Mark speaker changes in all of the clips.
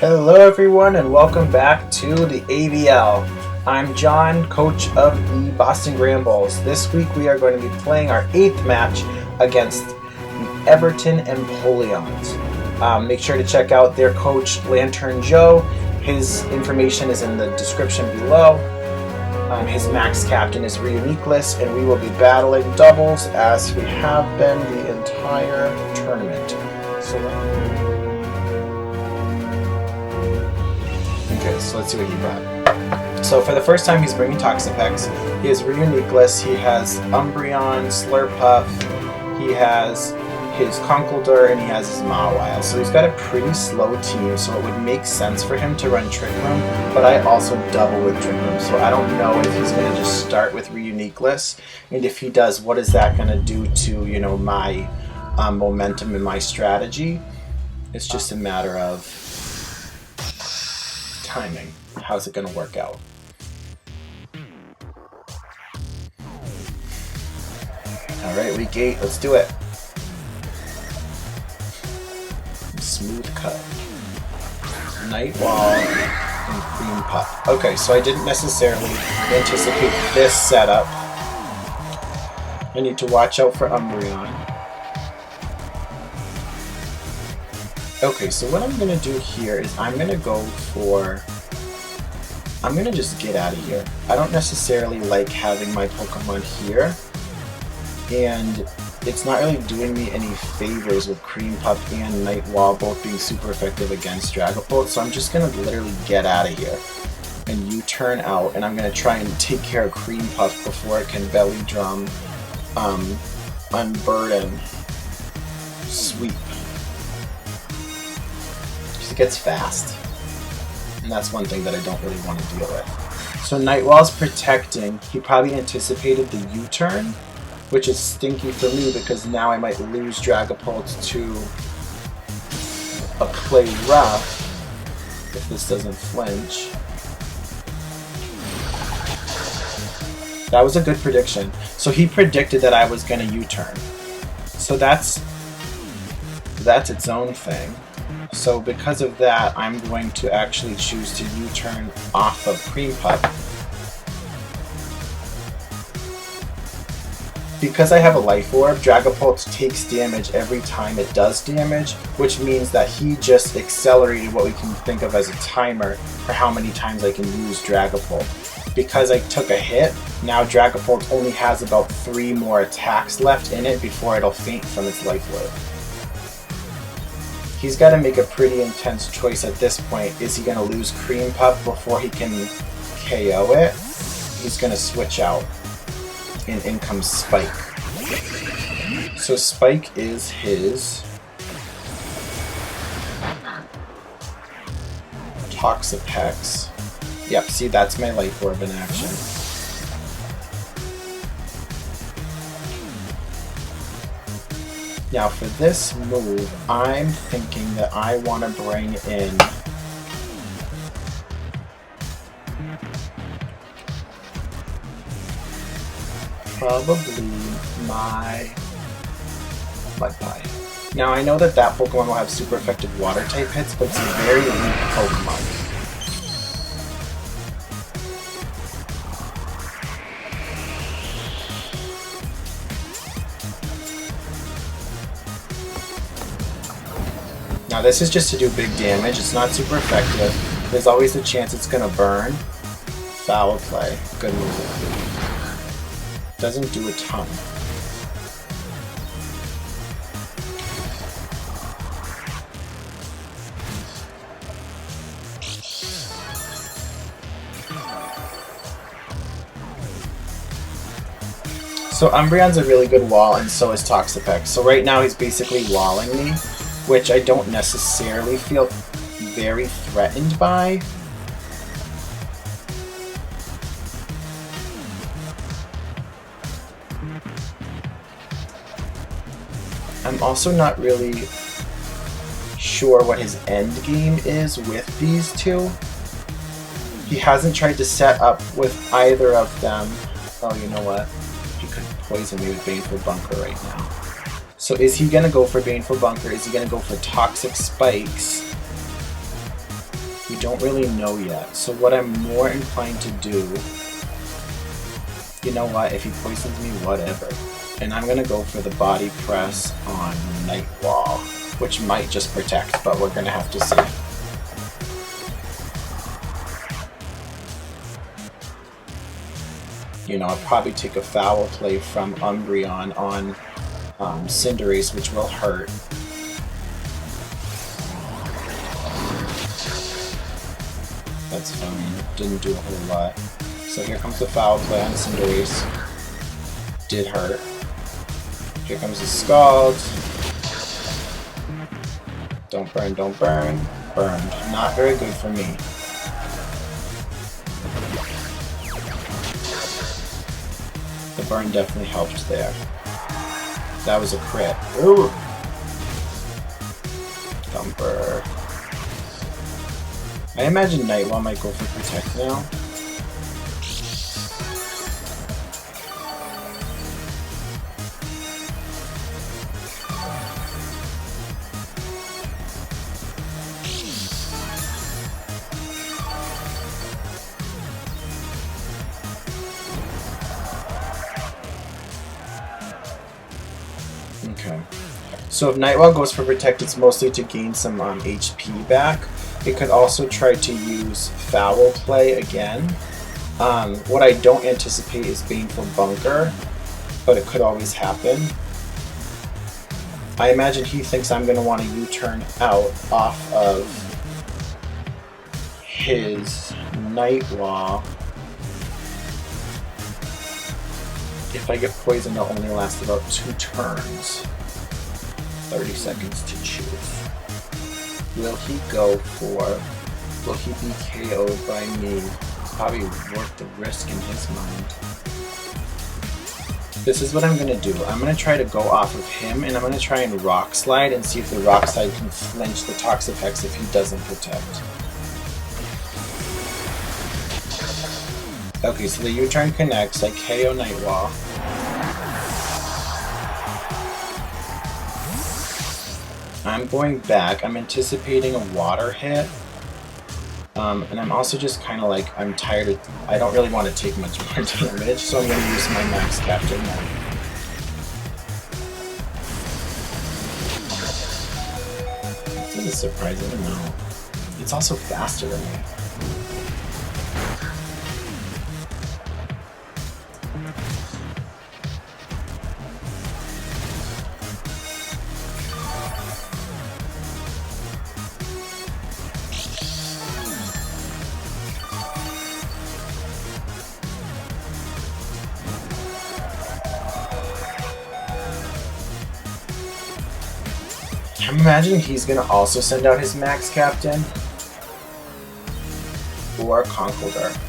Speaker 1: Hello everyone and welcome back to the ABL. I'm John, coach of the Boston Granbulls. This week we are going to be playing our 8th match against the Everton Empoleons. Make sure to check out their coach, Lantern Joe. His information is in the description below. His max captain is Uniqueless, and we will be battling doubles as we have been the entire tournament. So let's see what he brought. So for the first time, he's bringing Toxapex. He has Uniqueless, he has Umbreon, Slurpuff, he has his Conkeldurr, and he has his Mawile. So he's got a pretty slow team, so it would make sense for him to run Trick Room, but I also double with Trick Room. So I don't know if he's going to just start with Uniqueless, and if he does, what is that going to do to, my momentum and my strategy? It's just a matter of timing. How's it going to work out? Alright, week 8, let's do it. Smooth cut. Nightwall and Cream Puff. Okay, so I didn't necessarily anticipate this setup. I need to watch out for Umbreon. Okay, so what I'm going to do here is I'm going to just get out of here. I don't necessarily like having my Pokemon here, and it's not really doing me any favors with Cream Puff and Nightwall both being super effective against Dragapult, so I'm just going to literally get out of here and U-turn out, and I'm going to try and take care of Cream Puff before it can Belly Drum, Unburden, Sweep. It gets fast, and that's one thing that I don't really want to deal with. So Nightwall's protecting. He probably anticipated the U-turn, which is stinky for me because now I might lose Dragapult to a Play Rough if this doesn't flinch. That was a good prediction. So he predicted that I was going to U-turn. So that's its own thing. So because of that, I'm going to actually choose to U-turn off of Cream Puff. Because I have a Life Orb, Dragapult takes damage every time it does damage, which means that he just accelerated what we can think of as a timer for how many times I can use Dragapult. Because I took a hit, now Dragapult only has about 3 more attacks left in it before it'll faint from its Life Orb. He's got to make a pretty intense choice at this point. Is he going to lose Cream Puff before he can KO it? He's going to switch out, and in comes Spike. So Spike is his Toxapex. Yep, see, that's my Life Orb in action. Now for this move, I'm thinking that I want to bring in probably my Mudpie. Now I know that Pokemon will have super effective water type hits, but it's a very weak Pokemon. Now this is just to do big damage, it's not super effective. There's always the chance it's going to burn. Foul play. Good move. Doesn't do a ton. So Umbreon's a really good wall, and so is Toxapex. So right now he's basically walling me, which I don't necessarily feel very threatened by. I'm also not really sure what his end game is with these two. He hasn't tried to set up with either of them. Oh, you know what? He could poison me with Baneful Bunker right now. So is he going to go for Baneful Bunker? Is he going to go for Toxic Spikes? We don't really know yet. So what I'm more inclined to do, you know what, if he poisons me, whatever. And I'm gonna go for the body press on Nightwall, which might just protect, but we're gonna have to see. You know, I'll probably take a foul play from Umbreon on Cinderace, which will hurt. That's fine. Didn't do a whole lot. So here comes the foul play on Cinderace. Did hurt. Here comes the Scald. Don't burn, don't burn. Burned. Not very good for me. The burn definitely helped there. That was a crit. Ooh! Thumper. I imagine Nightwall might go for Protect now. Okay. So if Nightwall goes for Protect, it's mostly to gain some HP back. It could also try to use Foul Play again. What I don't anticipate is Baneful Bunker, but it could always happen. I imagine he thinks I'm going to want to U-turn out off of his Nightwall. If I get poisoned, it'll only last about 2 turns. 30 seconds to choose. Will he go for... Will he be KO'd by me? It's probably worth the risk in his mind. This is what I'm going to do. I'm going to try to go off of him, and I'm going to try and Rock Slide and see if the Rock Slide can flinch the Toxapex if he doesn't protect. Okay, so the U-turn connects. I KO Nightwall. I'm going back. I'm anticipating a water hit. And I'm also just kind of like, I'm tired of... I don't really want to take much more damage, so I'm going to use my Max Captain now. This is a surprising amount. It's also faster than me. I'm imagining he's gonna also send out his Max Captain or Conkeldurr.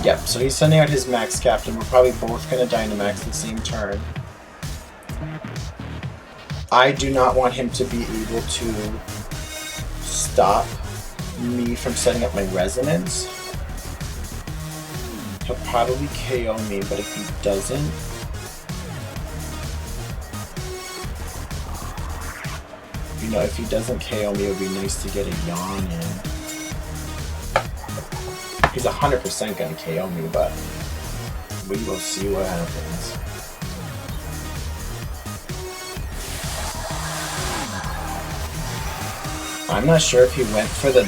Speaker 1: Yep, so he's sending out his Max Captain. We're probably both going to Dynamax the same turn. I do not want him to be able to stop me from setting up my Resonance. He'll probably KO me, but if he doesn't... You know, if he doesn't KO me, it would be nice to get a Yawn in. He's 100% gonna KO me, but we will see what happens. I'm not sure if he went for the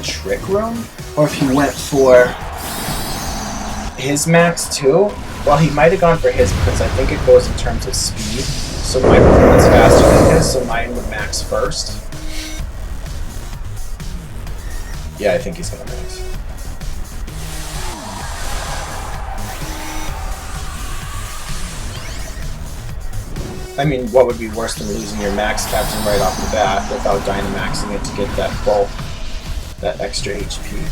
Speaker 1: Trick Room or if he went for his max too. Well, he might have gone for his because I think it goes in terms of speed. So my performance faster than his, so mine would max first. Yeah, I think he's gonna max. I mean, what would be worse than losing your max captain right off the bat without Dynamaxing it to get that bulk, that extra HP.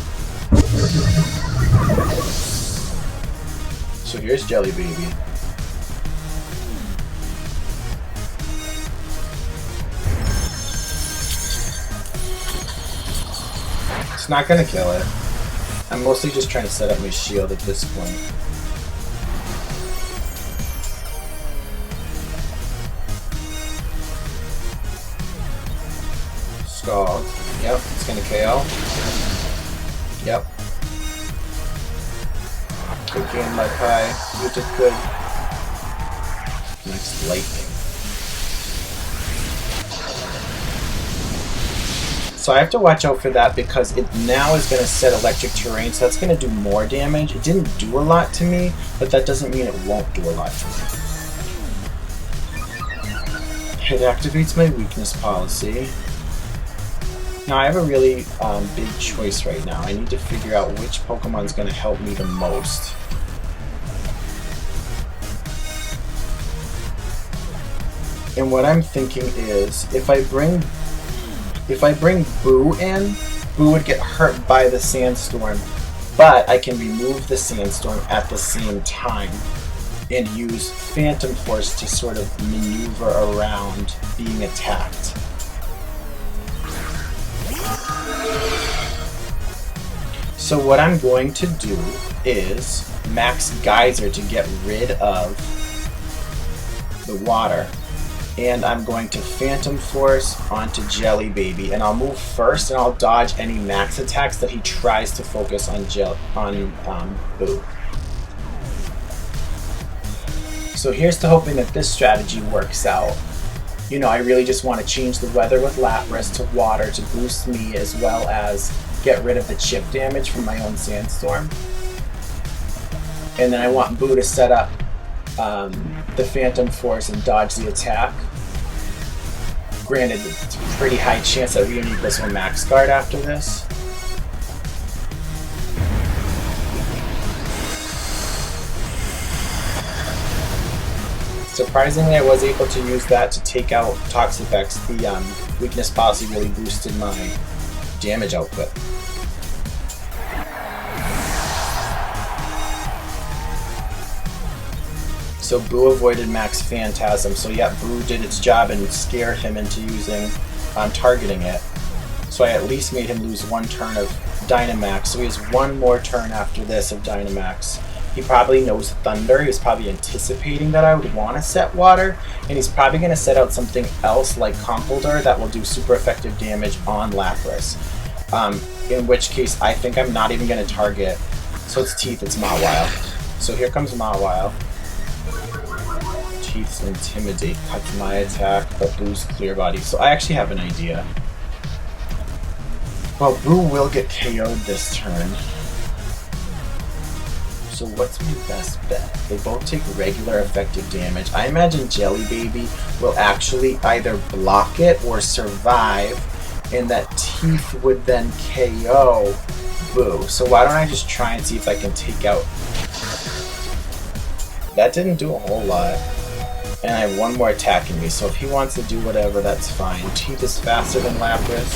Speaker 1: So here's Jelly Baby. It's not gonna kill it. I'm mostly just trying to set up my shield at this point. Scald. Yep, it's gonna KO. Yep. Good game, my pie. You did good. Next, lightning. So I have to watch out for that because it now is going to set electric terrain, so that's going to do more damage. It didn't do a lot to me, but that doesn't mean it won't do a lot to me. It activates my weakness policy. Now I have a really big choice right now. I need to figure out which Pokemon is going to help me the most. And what I'm thinking is, if I bring Boo in, Boo would get hurt by the Sandstorm, but I can remove the Sandstorm at the same time and use Phantom Force to sort of maneuver around being attacked. So what I'm going to do is max Geyser to get rid of the water. And I'm going to Phantom Force onto Jelly Baby, and I'll move first, and I'll dodge any max attacks that he tries to focus on Boo. So here's to hoping that this strategy works out. You know, I really just want to change the weather with Lapras to water to boost me, as well as get rid of the chip damage from my own Sandstorm. And then I want Boo to set up the Phantom Force and dodge the attack. Granted, it's a pretty high chance that Reuniqueless will max guard after this. Surprisingly, I was able to use that to take out Toxapex. The weakness policy really boosted my damage output. So Boo avoided Max Phantasm, so yeah, Boo did its job and scared him into targeting it. So I at least made him lose one turn of Dynamax, so he has one more turn after this of Dynamax. He probably knows Thunder, he's probably anticipating that I would want to set Water, and he's probably going to set out something else like Conkeldurr that will do super effective damage on Lapras. In which case, I think I'm not even going to target, so it's Teeth, it's Mawile. So here comes Mawile. Teeth's Intimidate cuts my attack, but Boo's Clear Body. So I actually have an idea. Well, Boo will get KO'd this turn. So what's my best bet? They both take regular effective damage. I imagine Jelly Baby will actually either block it or survive, and that Teeth would then KO Boo. So why don't I just try and see if I can take out... That didn't do a whole lot. And I have one more attack in me, so if he wants to do whatever, that's fine. Teeth is faster than Lapras.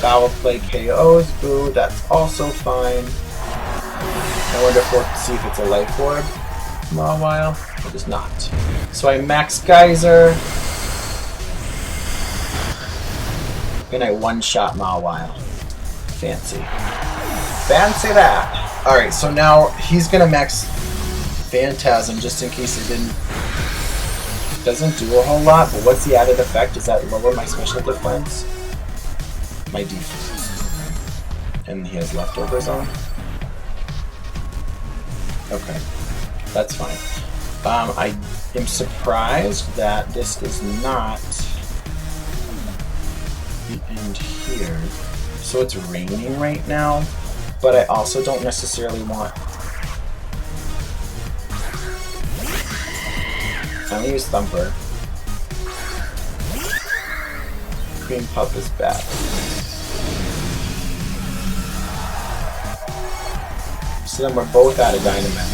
Speaker 1: Foul Play KOs Boo, that's also fine. I wonder if we'll see if it's a Life Orb. Mawile. It is not. So I max Geyser. And I one-shot Mawile. Fancy. Fancy that! Alright, so now he's gonna max Phantasm just in case it doesn't do a whole lot, but what's the added effect? Does that lower my special defense? My defense. And he has leftovers on? Okay. That's fine. I am surprised that this is not the end here. So it's raining right now, but I also don't necessarily want... I'm gonna use Thumper. Cream Puff is bad. So then we're both out of Dynamax.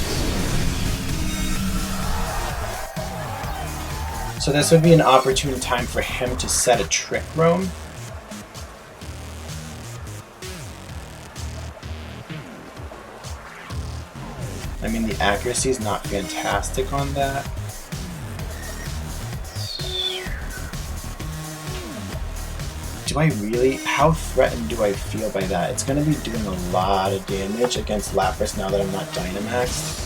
Speaker 1: So this would be an opportune time for him to set a trick roam. I mean, the accuracy is not fantastic on that. Do I really? How threatened do I feel by that? It's going to be doing a lot of damage against Lapras now that I'm not Dynamaxed.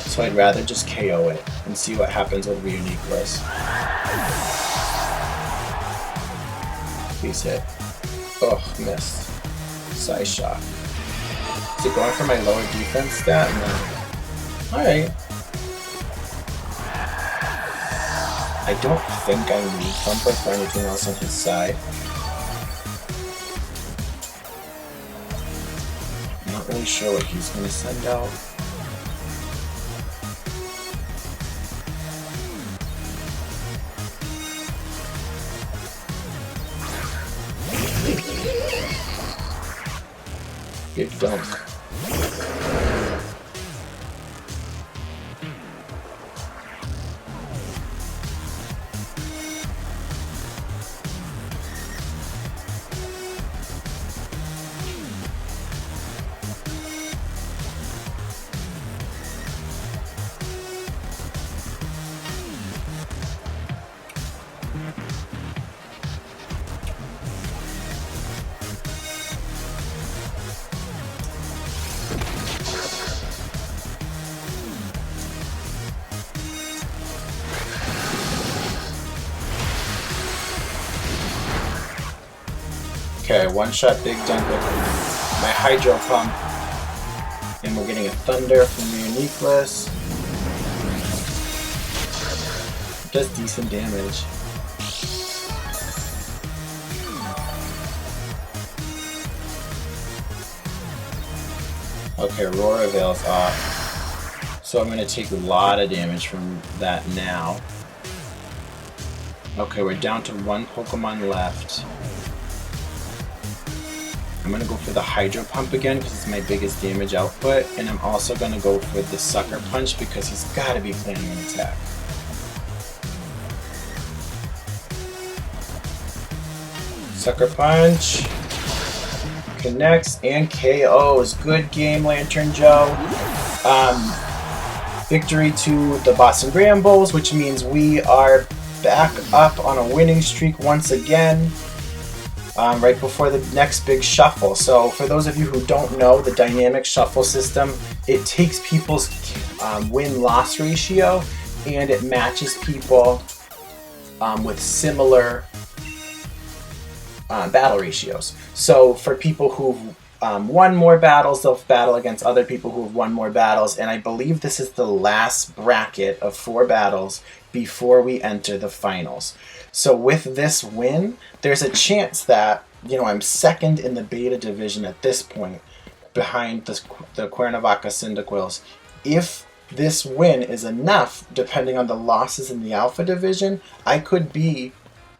Speaker 1: So I'd rather just KO it and see what happens with Reuniqueless. Please hit. Oh, missed. Side shot. Is it going for my lower defense stat? No. Alright. I don't think I need Thumper for anything else on his side. I'm not really sure what he's going to send out. Big dunk. Okay, one shot big dunk with my Hydro Pump. And we're getting a Thunder from Reuniqueless. It does decent damage. Okay, Aurora Veil's off. So I'm going to take a lot of damage from that now. Okay, we're down to one Pokemon left. I'm going to go for the Hydro Pump again because it's my biggest damage output, and I'm also going to go for the Sucker Punch because he's got to be planning an attack. Sucker Punch connects and KOs. Good game, Lantern Joe. Victory to the Boston Granbulls, which means we are back up on a winning streak once again. Right before the next big shuffle. So for those of you who don't know, the dynamic shuffle system, it takes people's win-loss ratio and it matches people with similar battle ratios. So for people who've won more battles, they'll battle against other people who've won more battles, and I believe this is the last bracket of 4 battles before we enter the finals. So with this win, there's a chance that, you know, I'm second in the beta division at this point, behind the Cuernavaca Cyndaquils. If this win is enough, depending on the losses in the Alpha division, I could be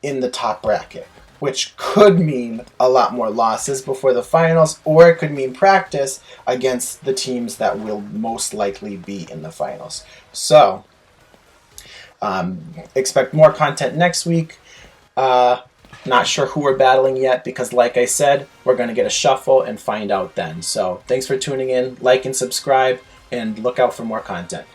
Speaker 1: in the top bracket, which could mean a lot more losses before the finals, or it could mean practice against the teams that will most likely be in the finals. So, expect more content next week. Not sure who we're battling yet because, like I said, we're going to get a shuffle and find out then. So, thanks for tuning in. Like and subscribe, and look out for more content.